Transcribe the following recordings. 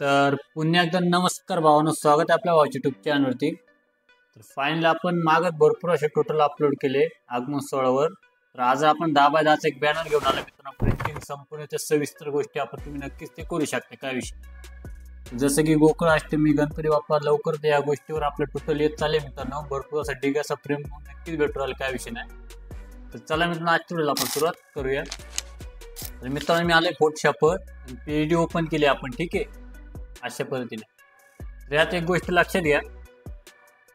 तर पुन्हा एकदा नमस्कार भावांनो, स्वागत आहे आपल्या भावाच्या युट्यूब चॅनलवरती. तर फायनली आपण मागत भरपूर असे टोटल अपलोड केले आगमन सोहळ्यावर. तर आज आपण 10x10 एक बॅनर घेऊन आलो मित्रांनो. प्रिंटिंग संपूर्ण त्या सविस्तर गोष्टी आपण तुम्ही नक्कीच ते करू शकता. काय विषय जसं की गोकुळाष्टमी, गणपती बाप्पा लवकर या गोष्टीवर आपलं टोटल येत चालले मित्रांनो. भरपूर असा डिगाचा प्रेम नक्कीच भेटू राहिला, काय विषय नाही. तर चला मित्रांनो, आजच्या व्हिडिओला आपण सुरुवात करूया. तर मित्रांनो, मी आलोय फोटोशॉपवर पीडी ओपन केली आपण. ठीक आहे, अशा पद्धतीने. तर यात एक गोष्ट लक्षात घ्या.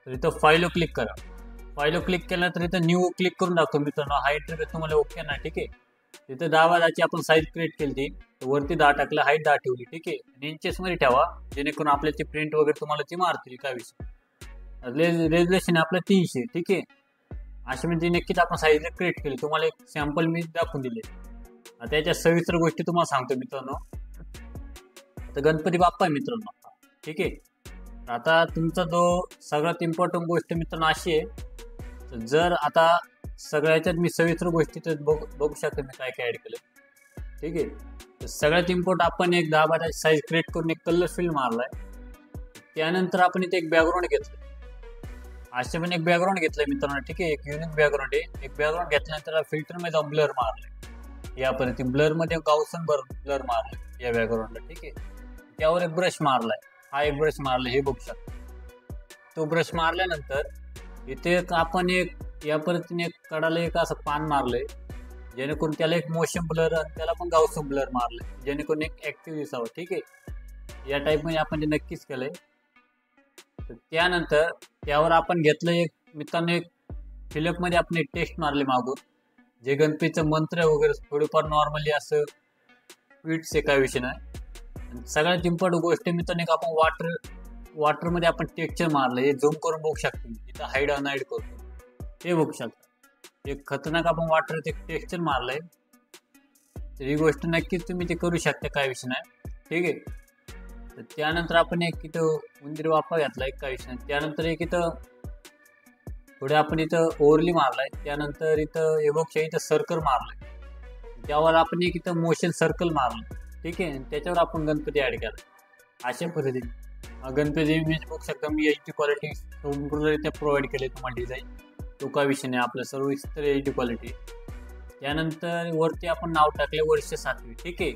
तर इथं फाईलवर क्लिक करा. फाईलवर क्लिक केलं तर इथं न्यू क्लिक करून टाकतो मित्रांनो. हा इंटरफेस तुम्हाला ओके ना. ठीक आहे, तिथं 10x10ची आपण साईज क्रिएट केली ती. तर वरती 10 टाकलं, हाईट 10 ठेवली. ठीक आहे, आणि इंचेस मध्ये ठेवा जेणेकरून आपल्याची प्रिंट वगैरे तुम्हाला ती मारतील. काय विषय रेझोल्युशन आपलं 300. ठीक आहे, अशी म्हणजे नक्कीच आपण साईज क्रिएट केली. तुम्हाला एक सॅम्पल मी दाखवून दिले. आता याच्या सविस्तर गोष्टी तुम्हाला सांगतो मित्रांनो. तर गणपती बाप्पा आहे मित्रांनो. ठीक आहे, आता तुमचा जो सगळ्यात इम्पॉर्टंट गोष्ट मित्रांनो अशी आहे. तर जर आता सगळ्याच्यात मी सविस्तर गोष्टी तर बघू शकतो मी काय काय ऍड केलं. ठीक आहे, तर सगळ्यात इम्पॉर्टंट आपण एक 10x10 साईज क्रिएट करून एक कलर फिल मारलाय. त्यानंतर आपण इथे एक बॅकग्राऊंड घेतलं. असे पण एक बॅकग्राऊंड घेतलंय मित्रांनो. ठीक आहे, एक युनिक बॅकग्राऊंड आहे. एक बॅकग्राऊंड घेतल्यानंतर फिल्टर मध्ये जाऊन ब्लर मारलाय. या पद्धतीने ब्लर मध्ये गावसन ब्लर मारलाय या बॅकग्राऊंडला. ठीक आहे, त्यावर एक ब्रश मारलाय. हा एक ब्रश मारलाय, हे बघू शकता. तो ब्रश मारल्यानंतर इथे आपण एक या पद्धतीने एक कडाला एक असं पान मारलंय जेणेकरून त्याला एक मोशन ब्लर आणि त्याला पण गावसन ब्लर मारलंय जेणेकरून एक ऍक्टिव्ह दिसावं. ठीक आहे, या टाईप मध्ये आपण ते नक्कीच केलंय. तर त्यानंतर त्यावर आपण घेतलं एक मित्रांनो, एक फिलअप मध्ये आपण एक टेक्स्ट मारले मागून, जे गणपतीचं मंत्र वगैरे थोडंफार नॉर्मली असं ट्वीट्स आहे. काय विषय नाही. सगळ्यात इम्पॉर्टंट गोष्ट मित्रांनो, एक आपण वाटर मध्ये आपण टेक्स्चर मारलं. हे झूम करून बघू शकतो. इथं हाईड अनहाईड करतो, ते बघू शकता. एक खतरनाक आपण वाटर टेक्स्चर मारलंय. तर ही गोष्ट नक्कीच तुम्ही ते करू शकता. काय विषय नाही. ठीक आहे, तर त्यानंतर आपण एक इथं उंदीर बाप्पा घेतलाय. काय विषय नाही. त्यानंतर एक इथं पुढे आपण इथं ओव्हरली मारलाय. त्यानंतर इथं हे बघू इथं सर्कल मारलाय. त्यावर आपण एक इथं मोशन सर्कल मारलं. ठीक आहे, त्याच्यावर आपण गणपती ऍड केला. अशा पद्धतीने गणपती इमेज बघू शकता. मी एच डी क्वालिटी संपूर्णरित्या प्रोव्हाइड केले तुम्हाला डिझाईन. तो काय विषय नाही, आपलं सर्व इतर एच डी क्वालिटी. त्यानंतर वरती आपण नाव टाकले वर्ष 7वी. ठीक आहे,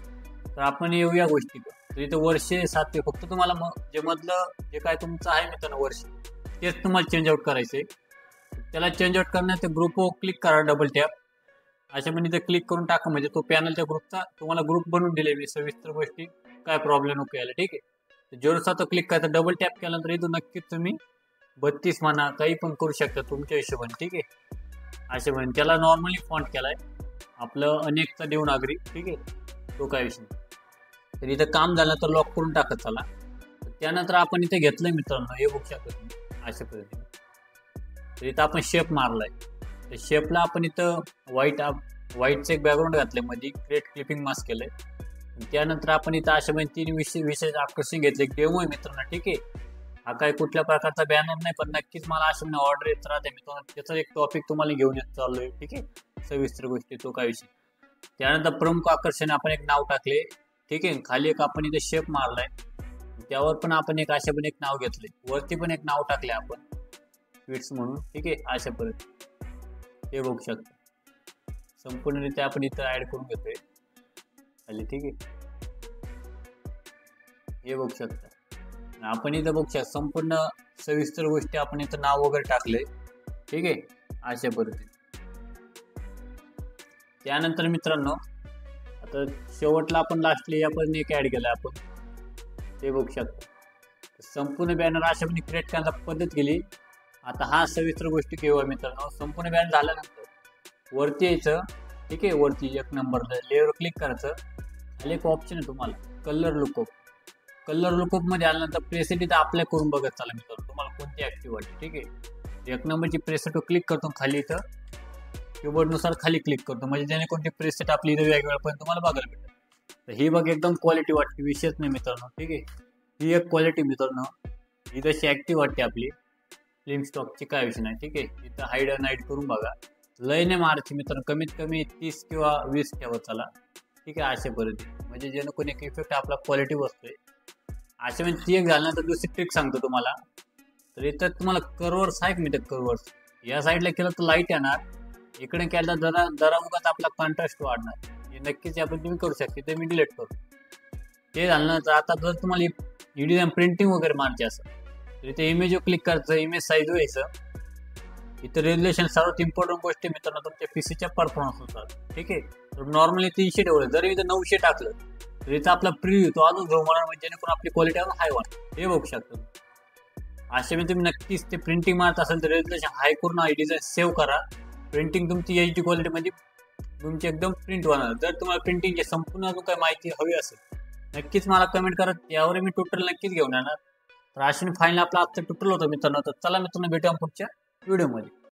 तर आपण येऊया गोष्टीवर. तर इथं वर्ष 7वी फक्त तुम्हाला जे मधलं जे काय तुमचं आहे मित्रांनो वर्ष, तेच तुम्हाला चेंज आउट करायचंय. त्याला चेंज आउट करण्यात ग्रुपवर क्लिक करा, डबल टॅप. अशा पण इथे क्लिक करून टाका म्हणजे तो पॅनल त्या ग्रुपचा तुम्हाला ग्रुप बनवून दिले मी सविस्तर गोष्टी. काय प्रॉब्लेम नको यायला. ठीक आहे, जोरसा तो क्लिक करायचा, डबल टॅप केल्यानंतर इथून नक्कीच तुम्ही 32 म्हणा काही पण करू शकता तुमच्या हिशोबाने. ठीक आहे, असे म्हणून त्याला नॉर्मली फॉन्ट केलाय आपलं अनेकचा देवनागरी. ठीक आहे, तो काय विषय नाही. तर इथं काम झालं तर लॉक करून टाकत चला. त्यानंतर आपण इथे घेतलंय मित्रांनो, हे बघू शकता तुम्ही अशा पद्धतीने. तर इथं आपण शेप मारलाय. तर शेपला आपण इथं व्हाईटचं एक बॅकग्राऊंड घातलंय, मध्ये क्रिएट क्लिपिंग मास्क केलंय. त्यानंतर आपण इथं अशा म्हणजे 3 विषय आकर्षण घेतले. एक डेमो आहे मित्रांनो. ठीक आहे, हा काही कुठल्या प्रकारचा बॅनर नाही, पण नक्कीच मला अशा म्हणजे ऑर्डर येत राहते मित्रांनो. त्याचा एक टॉपिक तुम्हाला घेऊन येत चाललोय. ठीक आहे, सविस्तर गोष्टी, तो काय विषय. त्यानंतर प्रमुख आकर्षण आपण एक नाव टाकले. ठीक आहे, खाली एक आपण इथे शेप मारलाय. त्यावर पण आपण एक अशा पण एक नाव घेतले. वरती पण एक नाव टाकले आपण ट्वीट्स म्हणून. ठीक आहे, अशा परत हे बघू शकता. संपूर्णरित्या आपण इथं ऍड करून घेतोय खाली. ठीक आहे, हे बघू शकता. आपण इथं बघू शकता संपूर्ण सविस्तर गोष्टी आपण इथं नाव वगैरे टाकले. ठीक आहे, अशा पद्धतीने. त्यानंतर मित्रांनो आता शेवटला आपण लास्टली आपण एक ऍड केलं आपण, ते बघू शकता. संपूर्ण बॅनर अशा म्हणजे क्रिएट करण्याचा पद्धत केली. आता हा सविस्तर गोष्टी केव्हा मित्रांनो संपूर्ण बॅनर झाल्यानंतर वरती यायचं. ठीक आहे, वरती एक नंबरला लेअर क्लिक करायचं. खाली एक ऑप्शन आहे तुम्हाला कलर लुकअप. कलर लुकअप मध्ये आल्यानंतर प्रेसेट इथं अप्लाय करून बघत चला मित्रांनो तुम्हाला कोणती ऍक्टिव्ह वाटते. ठीक आहे, एक नंबरची प्रेसेटवर क्लिक करतो. खाली इथं कीबोर्डनुसार खाली क्लिक करतो म्हणजे जेणेकरून ती प्रेसेट आपली इथं वेगवेगळ्या पण तुम्हाला बघायला भेटेल. तर ही बघ एकदम क्वालिटी वाटते, विशेष नाही मित्रांनो. ठीक आहे, ही एक क्वालिटी मित्रांनो. ही जशी ऍक्टिव्ह वाटते आपली फिल्म स्टॉकची, काय विषय नाही. ठीक आहे, इथं हाईड अनहाईड करून बघा. लय नाही मारायची मित्रांनो, कमीत कमी 30 किंवा 20 ठेवत चला. ठीक आहे, अशा पद्धतीने म्हणजे जेणेकरून एक इफेक्ट आपला क्वालिटी बसतोय. अशा म्हणजे ती एक झाल्यानंतर दुसरी ट्रिक सांगतो तुम्हाला. तर इथं तुम्हाला कर्वर्स आहे का, मी तर कर्वर्स या साईडला केलं तर लाईट येणार, इकडे केलं तर जरा उगाच आपला कॉन्ट्रास्ट वाढणार. हे नक्कीच आपण तुम्ही करू शकता. ते मी डिलीट करतो. ते झाल्यानंतर आता जर तुम्हाला डिझाईन प्रिंटिंग वगैरे मारायची असेल तर इथे इमेजवर क्लिक करायचं, इमेज साईज व्हायचं. इथं रेझोल्युशन सर्वात इम्पॉर्टंट गोष्ट मित्रांनो तुमच्या पीसीच्या परफॉर्मन्सनुसार. ठीक आहे. तर नॉर्मली 300 ठेवलं, जरी इथं 900 टाकलं तर इथं आपला प्रिव्ह्यू तो अजून झूम होणार, म्हणजे जेणेकरून आपली क्वालिटी अजून हाय वाटते. हे बघू शकतो. असे मी तुम्ही नक्कीच ते प्रिंटिंग मारत असेल तर रेझोल्युशन हाय करून डिझाईन सेव्ह करा. प्रिंटिंग तुमची एचडी क्वालिटीमध्ये तुमची एकदम प्रिंट होणार. जर तुम्हाला प्रिंटिंगची संपूर्ण अजून काही माहिती हवी असेल नक्कीच मला कमेंट करा, यावर मी ट्युटोरियल नक्कीच घेऊन येणार. तर अशाने फायनल आपला आजचं ट्युटोरियल होतं मित्रांनो. तर चला मित्रांनो, भेटूया पुढच्या व्हिडिओमध्ये.